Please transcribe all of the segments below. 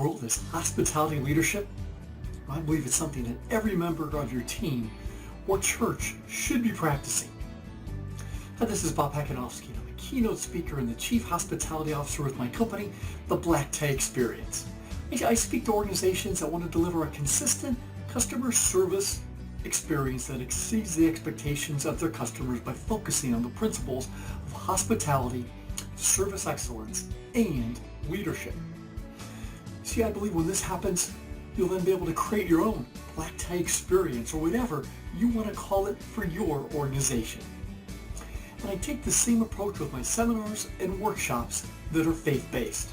world is hospitality leadership? I believe it's something that every member of your team or church should be practicing. Hi, this is Pacanovsky. I'm a keynote speaker and the Chief Hospitality Officer with my company, the Black Tie Experience. I speak to organizations that want to deliver a consistent customer service experience that exceeds the expectations of their customers by focusing on the principles of hospitality, service excellence, and leadership. See, I believe when this happens, you'll then be able to create your own black tie experience, or whatever you want to call it, for your organization. And I take the same approach with my seminars and workshops that are faith-based.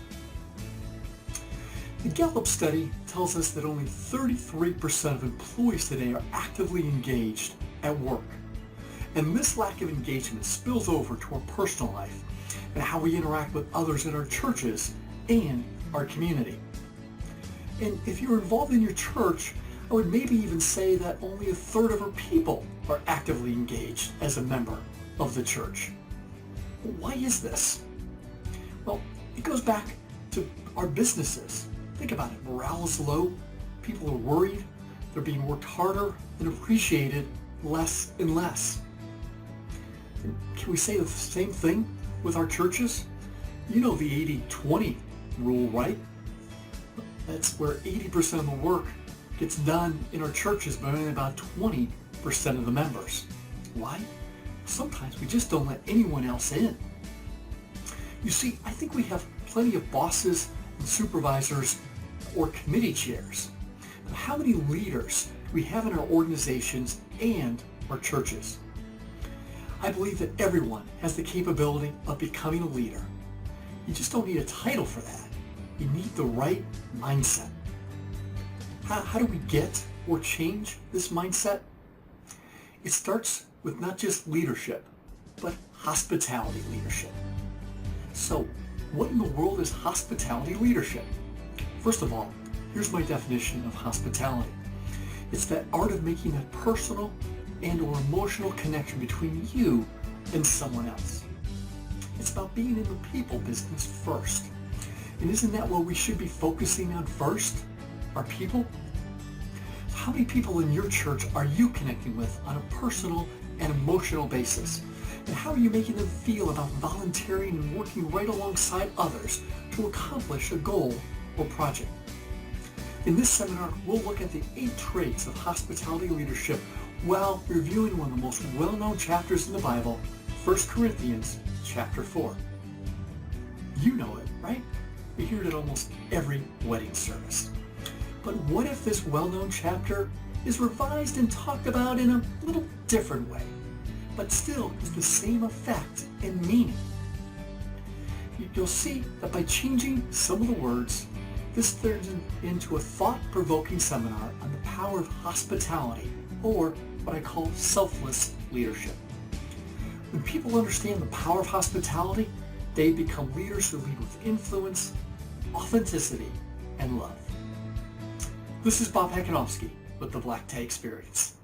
The Gallup study tells us that only 33% of employees today are actively engaged at work. And this lack of engagement spills over to our personal life and how we interact with others in our churches and our community. And if you're involved in your church, I would maybe even say that only a third of our people are actively engaged as a member of the church. Why is this? Well, it goes back to our businesses. Think about it. Morale is low. People are worried. They're being worked harder and appreciated less and less. And can we say the same thing with our churches? You know the 80-20 rule, right? That's where 80% of the work gets done in our churches by only about 20% of the members. Why? Sometimes we just don't let anyone else in. You see, I think we have plenty of bosses and supervisors or committee chairs. But how many leaders do we have in our organizations and our churches? I believe that everyone has the capability of becoming a leader. You just don't need a title for that. You need the right mindset. How do we get or change this mindset? It starts with not just leadership, but hospitality leadership. So, what in the world is hospitality leadership? First of all, here's my definition of hospitality. It's that art of making a personal and or emotional connection between you and someone else. It's about being in the people business first. And isn't that what we should be focusing on first? Our people? How many people in your church are you connecting with on a personal and emotional basis? And how are you making them feel about volunteering and working right alongside others to accomplish a goal or project? In this seminar, we'll look at the 8 traits of hospitality leadership while reviewing one of the most well-known chapters in the Bible, 1 Corinthians chapter 4. You know it, right? We hear it at almost every wedding service. But what if this well-known chapter is revised and talked about in a little different way, but still has the same effect and meaning? You'll see that by changing some of the words, this turns into a thought-provoking seminar on the power of hospitality, or what I call selfless leadership. When people understand the power of hospitality, they become leaders who lead with influence, authenticity, and love. This is Bob Pacanovsky with the Black Tie Experience.